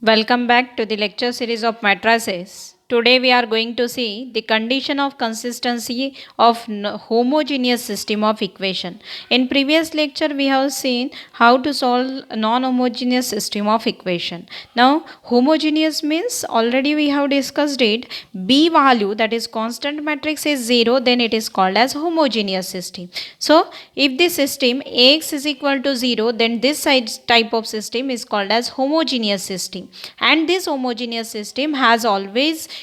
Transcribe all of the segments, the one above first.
Welcome back to the lecture series of matrices. Today we are going to see the condition of consistency of homogeneous system of equation. In previous lecture we have seen how to solve a non-homogeneous system of equation. Now homogeneous means already we have discussed it. B value, that is constant matrix, is 0, then it is called as homogeneous system. So if the system Ax is equal to 0, then this type of system is called as homogeneous system, and this homogeneous system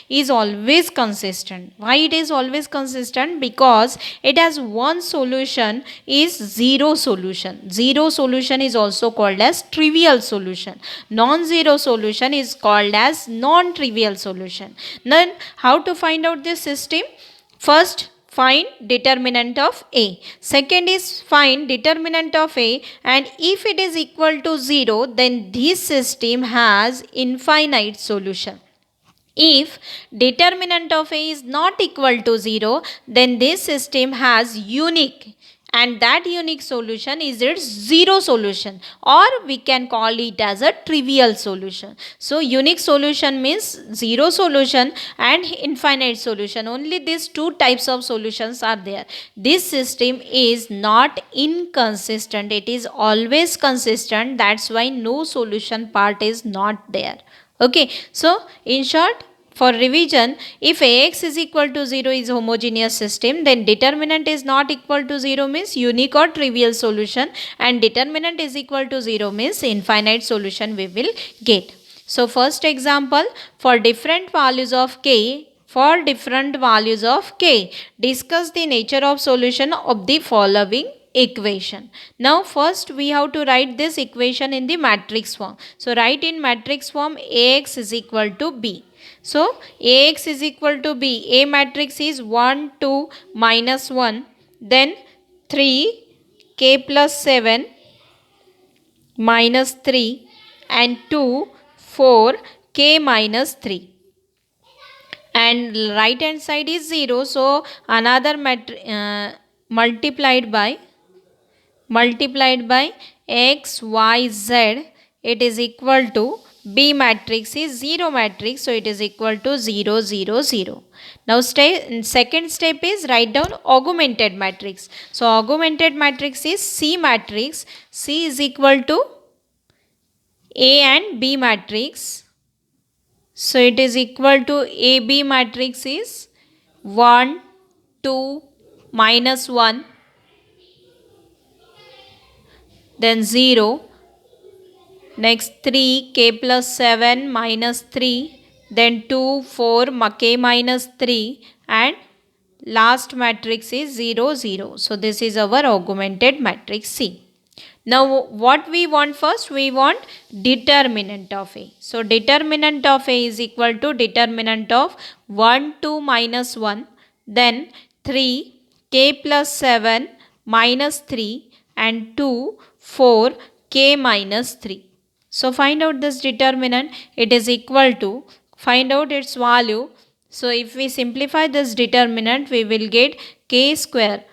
is always consistent. Why it is always consistent? Because it has one solution is zero solution. Zero solution is also called as trivial solution. Non-zero solution is called as non-trivial solution. Then how to find out this system? First, find determinant of A. Second is find determinant of A, and if it is equal to 0, then this system has infinite solution. If determinant of A is not equal to 0, then this system has unique, and that unique solution is its zero solution, or we can call it as a trivial solution. So unique solution means zero solution and infinite solution. Only these two types of solutions are there. This system is not inconsistent, it is always consistent. That's why no solution part is not there. Okay, so in short, for revision, if Ax is equal to 0 is homogeneous system, then determinant is not equal to 0 means unique or trivial solution, and determinant is equal to 0 means infinite solution we will get. So first example, for different values of k, discuss the nature of solution of the following equation. Now first we have to write this equation in the matrix form. So write in matrix form Ax is equal to B. So Ax is equal to B. A matrix is 1, 2, minus 1, then 3, k plus 7, minus 3, and 2, 4, k minus 3. And right hand side is 0. So another multiplied by x, y, z, it is equal to B matrix is 0 matrix, so it is equal to 0, 0, 0. Now second step is write down augmented matrix. So augmented matrix is C matrix. C is equal to A and B matrix. So it is equal to AB matrix is 1, 2, minus 1, then 0, next 3, k plus 7, minus 3, then 2, 4, k minus 3, and last matrix is 0, 0. So this is our augmented matrix C. Now what we want first? We want determinant of A. So determinant of A is equal to determinant of 1, 2, minus 1, then 3, k plus 7, minus 3, and 2, 4, k minus 3. So find out this determinant. It is equal to, find out its value. So if we simplify this determinant, we will get k square.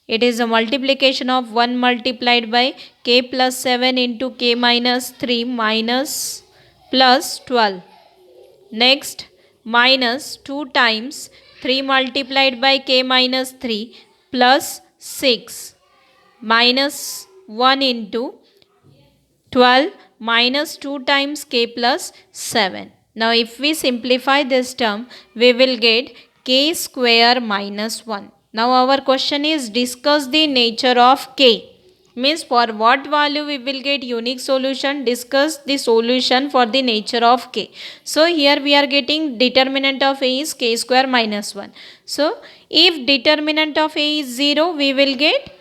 It is a multiplication of 1 multiplied by k plus 7 into k minus 3 minus plus 12. Next, minus 2 times 3 multiplied by k minus 3 plus 6 minus 1 into 12 minus 2 times k plus 7. Now if we simplify this term, we will get k square minus 1. Now our question is discuss the nature of k. Means for what value we will get unique solution, discuss the solution for the nature of k. So here we are getting determinant of A is k square minus 1. So if determinant of A is 0, we will get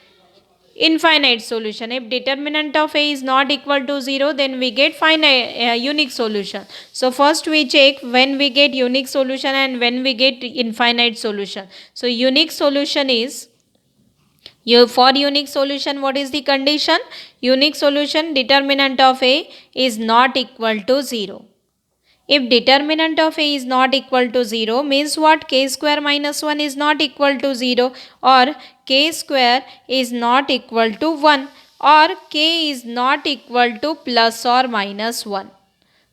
infinite solution. If determinant of A is not equal to 0, then we get finite unique solution. So first we check when we get unique solution and when we get infinite solution. So unique solution is, for unique solution what is the condition? Unique solution, determinant of A is not equal to 0. If determinant of A is not equal to 0 means what? K square minus 1 is not equal to 0, or k square is not equal to 1, or k is not equal to plus or minus 1.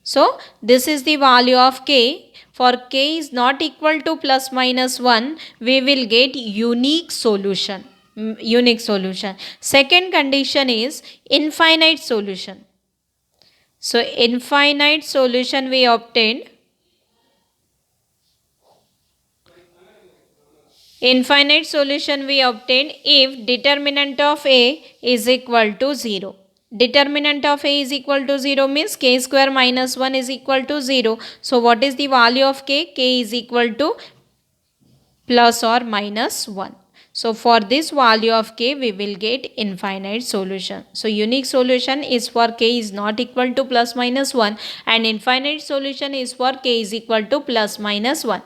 So this is the value of k. For k is not equal to plus minus 1, we will get unique solution. Unique solution. Second condition is infinite solution. So infinite solution we obtained. Infinite solution we obtained if determinant of a is equal to 0. Determinant of a is equal to 0 means k square minus 1 is equal to 0. So what is the value of k? K is equal to plus or minus 1. So for this value of k we will get infinite solution. So unique solution is for k is not equal to plus minus 1 and infinite solution is for k is equal to plus minus 1.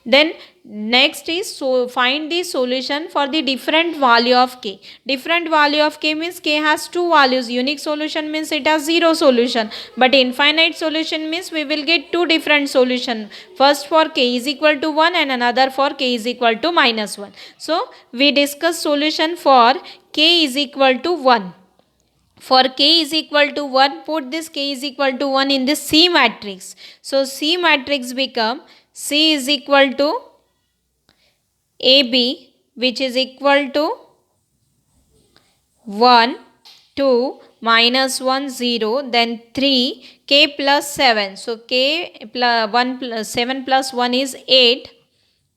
Then next is so find the solution for the different value of k. Different value of k means k has two values. Unique solution means it has zero solution. But infinite solution means we will get two different solution. First for k is equal to 1 and another for k is equal to minus 1. So we discuss solution for k is equal to 1. For k is equal to 1, put this k is equal to 1 in this C matrix. So C matrix become C is equal to AB, which is equal to 1, 2, minus 1, 0, then 3, k plus 7. So k plus 1 plus 7 plus 1 is 8,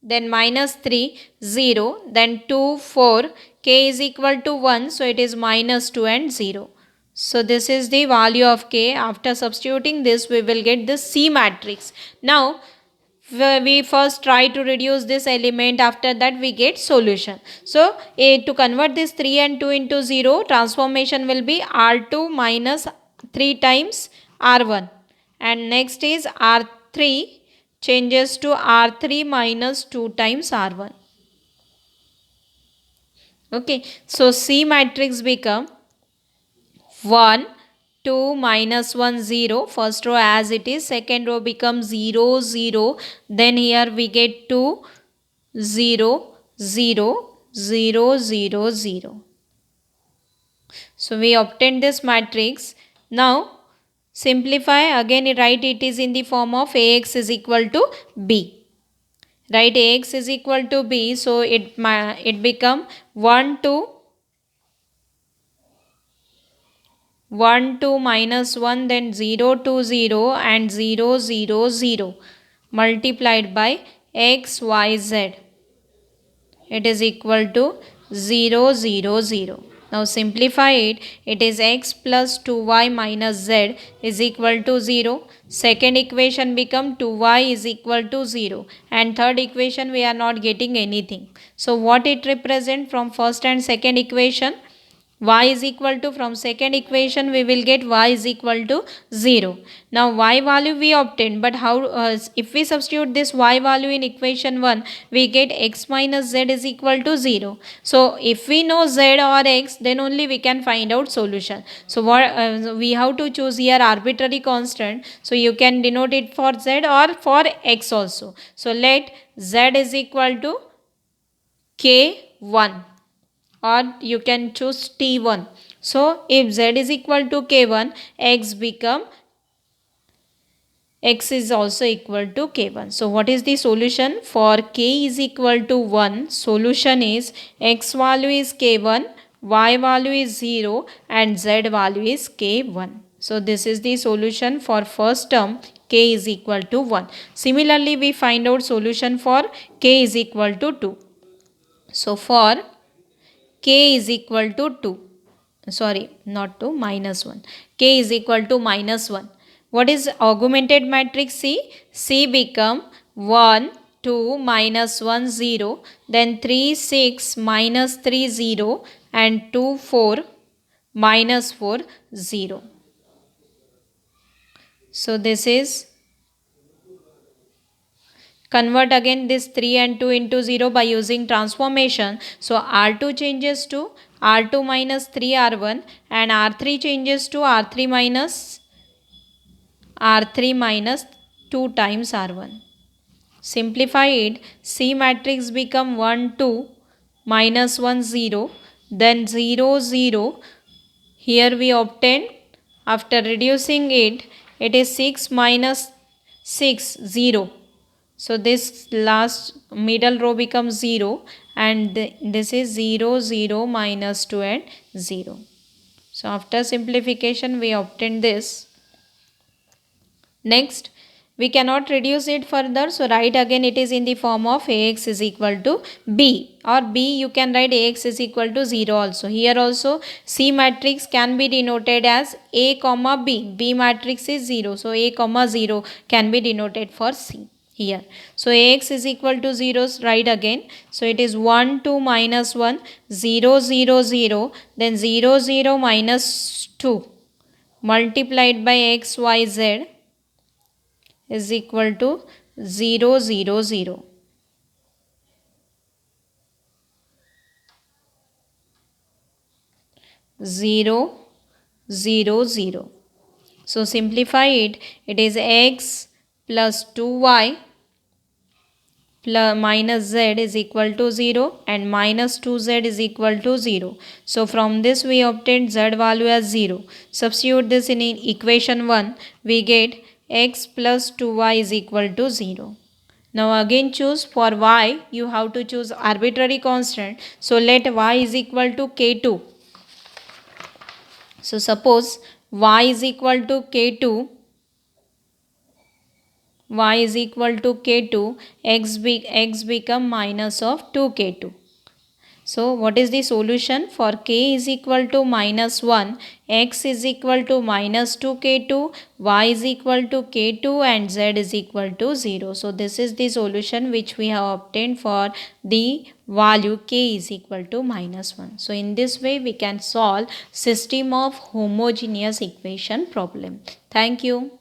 then minus 3, 0, then 2, 4, k is equal to 1, so it is minus 2 and 0. So this is the value of k. After substituting this, we will get this C matrix. Now, we first try to reduce this element, after that we get solution. So to convert this 3 and 2 into 0, transformation will be R2 minus 3 times R1 and next is R3 changes to R3 minus 2 times R1. Okay, so C matrix become 1, 2, minus 1, 0. First row as it is. Second row becomes 0, 0. Then here we get 2, 0, 0, 0, 0, 0. So we obtained this matrix. Now simplify. Again write it is in the form of Ax is equal to B. Write Ax is equal to B. So it become 1, 2. 1, 2, minus 1, then 0, 2, 0 and 0, 0, 0 multiplied by x, y, z. It is equal to 0, 0, 0. Now simplify it. It is x plus 2y minus z is equal to 0. Second equation become 2y is equal to 0. And third equation we are not getting anything. So what it represent from first and second equation? Y is equal to, from second equation we will get y is equal to 0. Now y value we obtained, but how if we substitute this y value in equation 1, we get x minus z is equal to 0. So if we know z or x, then only we can find out solution. So what we have to choose here arbitrary constant. So you can denote it for z or for x also. So let z is equal to k1. Or you can choose T1. So if z is equal to k1, x is also equal to k1. So what is the solution? For k is equal to 1, solution is x value is k1, y value is 0 and z value is k1. So this is the solution for first term, k is equal to 1. Similarly, we find out solution for k is equal to 2. So for k is equal to 2. Sorry, not 2, minus 1. K is equal to minus 1. What is augmented matrix C? C become 1, 2, minus 1, 0. Then 3, 6, minus 3, 0. And 2, 4, minus 4, 0. So this is, convert again this 3 and 2 into 0 by using transformation. So R2 changes to R2 minus 3 R1 and R3 changes to R3 minus 2 times R1. Simplify it. C matrix become 1, 2, minus 1, 0. Then 0, 0. Here we obtain, after reducing it, it is 6 minus 6, 0. So this last middle row becomes 0 and this is 0, 0 minus 2 and 0. So after simplification we obtained this. Next, we cannot reduce it further. So write again, it is in the form of Ax is equal to B, or B you can write Ax is equal to 0 also. Here also C matrix can be denoted as A comma B. B matrix is 0. So A comma 0 can be denoted for C here. So Ax is equal to 0, write again. So it is 1, 2 minus 1, 0, 0, 0, then 0, 0 minus 2 multiplied by x, y, z is equal to 0, 0, 0. Zero, 0, 0. So simplify it. It is x plus 2y plus minus z is equal to 0 and minus 2z is equal to 0. So from this we obtained z value as 0. Substitute this in equation 1. We get x plus 2y is equal to 0. Now again choose for y, you have to choose arbitrary constant. So let y is equal to k2. So suppose y is equal to k2, y is equal to k2, x become minus of 2k2. So what is the solution? For k is equal to minus 1, x is equal to minus 2k2, y is equal to k2 and z is equal to 0. So this is the solution which we have obtained for the value k is equal to minus 1. So in this way we can solve system of homogeneous equation problem. Thank you.